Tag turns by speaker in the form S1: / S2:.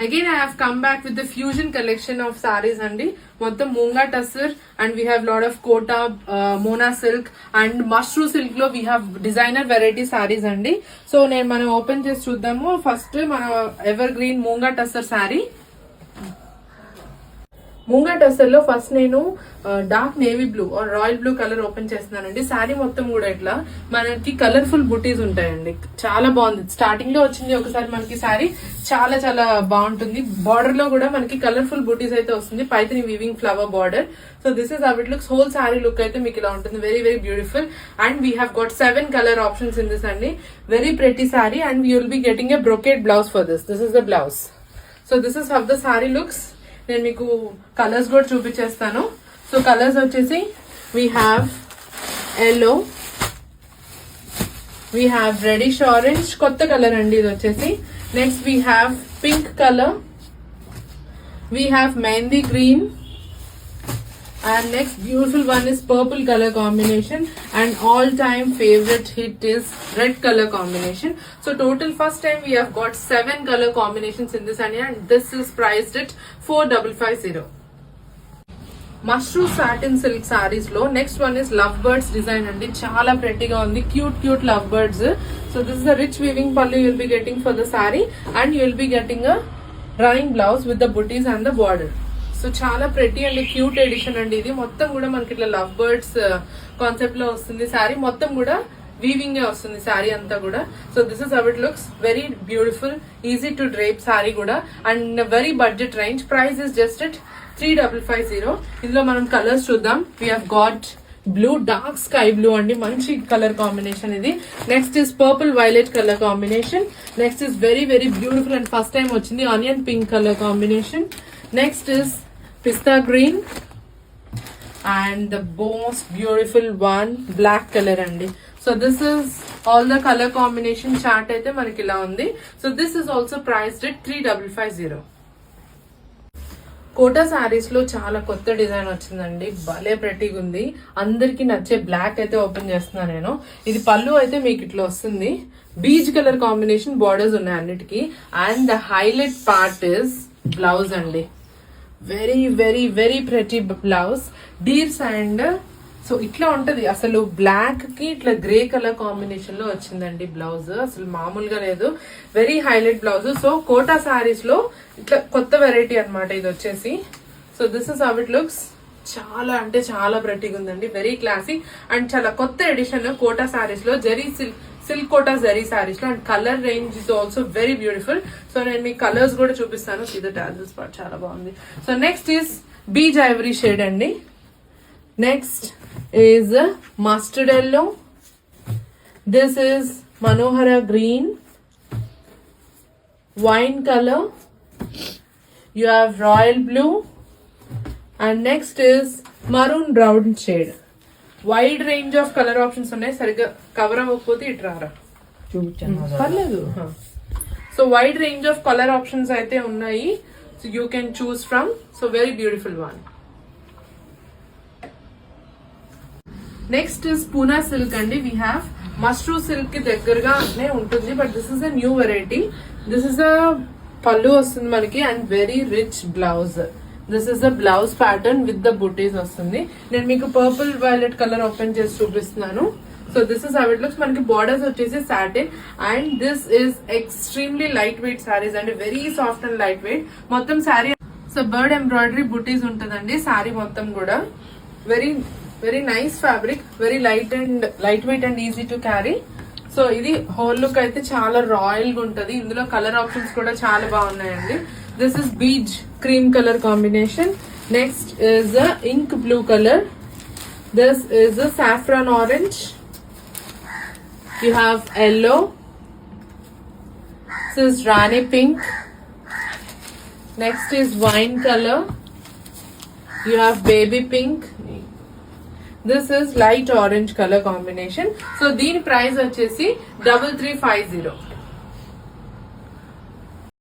S1: Again, I have come back with the fusion collection of sarees andi. Mottam Munga Tussar, and we have lot of Kota, Mona silk and mushroom silk lo we have designer variety sarees andi. So నేను మనం open చేసి చూద్దాము. First మన ever green మూంగా tussar sorry. మూంగా tussar లో first నేను dark navy blue or royal blue colour open చేస్తున్నానండి. శారీ మొత్తం కూడా ఇట్లా మనకి కలర్ఫుల్ బుటీస్ ఉంటాయండి. చాలా బాగుంది. స్టార్టింగ్ లో వచ్చింది ఒకసారి మనకి శారీ చాలా చాలా బాగుంటుంది. బార్డర్ లో కూడా మనకి కలర్ఫుల్ బుటీస్ అయితే వస్తుంది. Paithani weaving flower border. So this is how it looks. Whole sari look అయితే మీకు ఇలా ఉంటుంది. Very very beautiful. And we have got 7 colour options in this అండి. Very pretty sari and you will be getting a brocade blouse for this. This is the blouse. So this is how the sari looks. నేను మీకు colours కూడా చూపించేస్తాను. So colours వచ్చేసి we have yellow, we have reddish orange, కొత్త colour అండి ఇది వచ్చేసి. Next we have pink colour, we have mehndi green, and next beautiful one is purple color combination, and all time favorite hit is red color combination. So total first time we have got 7 color combinations in this and this is priced at 4550. Mushroom satin silk sarees lo next one is lovebirds design andi. Chala pretty ga undi. Cute lovebirds. So this is the rich weaving pallu you will be getting for the saree, and you will be getting a running blouse with the booties and the border. So చాలా pretty and cute edition అండి ఇది. మొత్తం కూడా మనకి ఇట్లా love birds concept లో వస్తుంది. శారీ మొత్తం కూడా వీవింగ్ వస్తుంది శారీ అంతా కూడా. So this is how it looks. Very beautiful, easy to drape sari కూడా and very budget range. Price is just at 3550. ఇందులో మనం కలర్స్ చూద్దాం. We have got blue, dark sky blue అండి, మంచి కలర్ కాంబినేషన్ ఇది. Next is purple violet colour combination. Next is very very beautiful and first time వచ్చింది onion pink colour combination. Next is pista green, and the most beautiful one black color andi. So this is all the color combination chart aithe manaki ila undi. So this is also priced at 3550. Kota saris లో చాలా కొత్త design వచ్చిందండి. భలే ప్రెటీగా ఉంది. అందరికి నచ్చే black అయితే open చేస్తున్నా నేను. ఇది పళ్ళు అయితే మీకు ఇట్లా వస్తుంది. బీచ్ కలర్ కాంబినేషన్ బార్డర్స్ ఉన్నాయి అన్నిటికీ. And the highlight part is blouse అండి. Very very very pretty blouse dears and so ఇట్లా ఉంటది. అసలు బ్లాక్ కి ఇట్లా గ్రే కలర్ కాంబినేషన్ లో వచ్చిందండి బ్లౌజ్. అసలు మామూలుగా లేదు. Very highlight blouse. So Kota saris లో ఇట్లా కొత్త వెరైటీ అనమాట ఇది వచ్చేసి. So this is how it looks. చాలా అంటే చాలా ప్రెటీగా ఉందండి. వెరీ క్లాసీ అండ్ చాలా కొత్త ఎడిషన్ కోటా సారీస్ లో. జరీ సిల్క్ కోటా జరీ సారీస్ లో. And colour range is also very beautiful. So నేను మీకు కలర్స్ కూడా చూపిస్తాను. సీదా టాజల్స్ పార్ట్ చాలా బాగుంది. So next is beige ivory shade అండి. Next is mustard yellow. This is మనోహర green, wine colour, you have royal blue, and next is maroon brown shade. Wide range of colour options ఉన్నాయి. సరిగ్గా cover అవ్వకపోతే ఇటు రారా పర్లేదు. So wide range of colour options అయితే ఉన్నాయి. So you can choose from. So very beautiful one. Next is Poona silk అండి. We have mashru silk కి దగ్గరగానే ఉంటుంది, but this is a new variety. This is a పళ్ళు వస్తుంది మనకి and very rich blouse. This is the blouse pattern with the బుటీస్ వస్తుంది. నేను మీకు పర్పుల్ వైలెట్ కలర్ ఓపెన్ చేసి చూపిస్తున్నాను. So this is how it looks. మనకి బార్డర్స్ వచ్చేసి satin and this is extremely light weight saris అండి. Very soft and light weight మొత్తం sari. So bird embroidery బుటీస్ ఉంటుందండి శారీ మొత్తం కూడా. Very very nice fabric, very light weight and easy to carry. So ఇది whole look అయితే చాలా రాయల్ గా ఉంటది. ఇందులో కలర్ ఆప్షన్స్ కూడా చాలా బాగున్నాయండి. This is beige cream color combination. Next is the ink blue color. This is the saffron orange. You have yellow. This is Rani pink. Next is wine color. You have baby pink. This is light orange color combination. So దీని price వచ్చేసి 3350.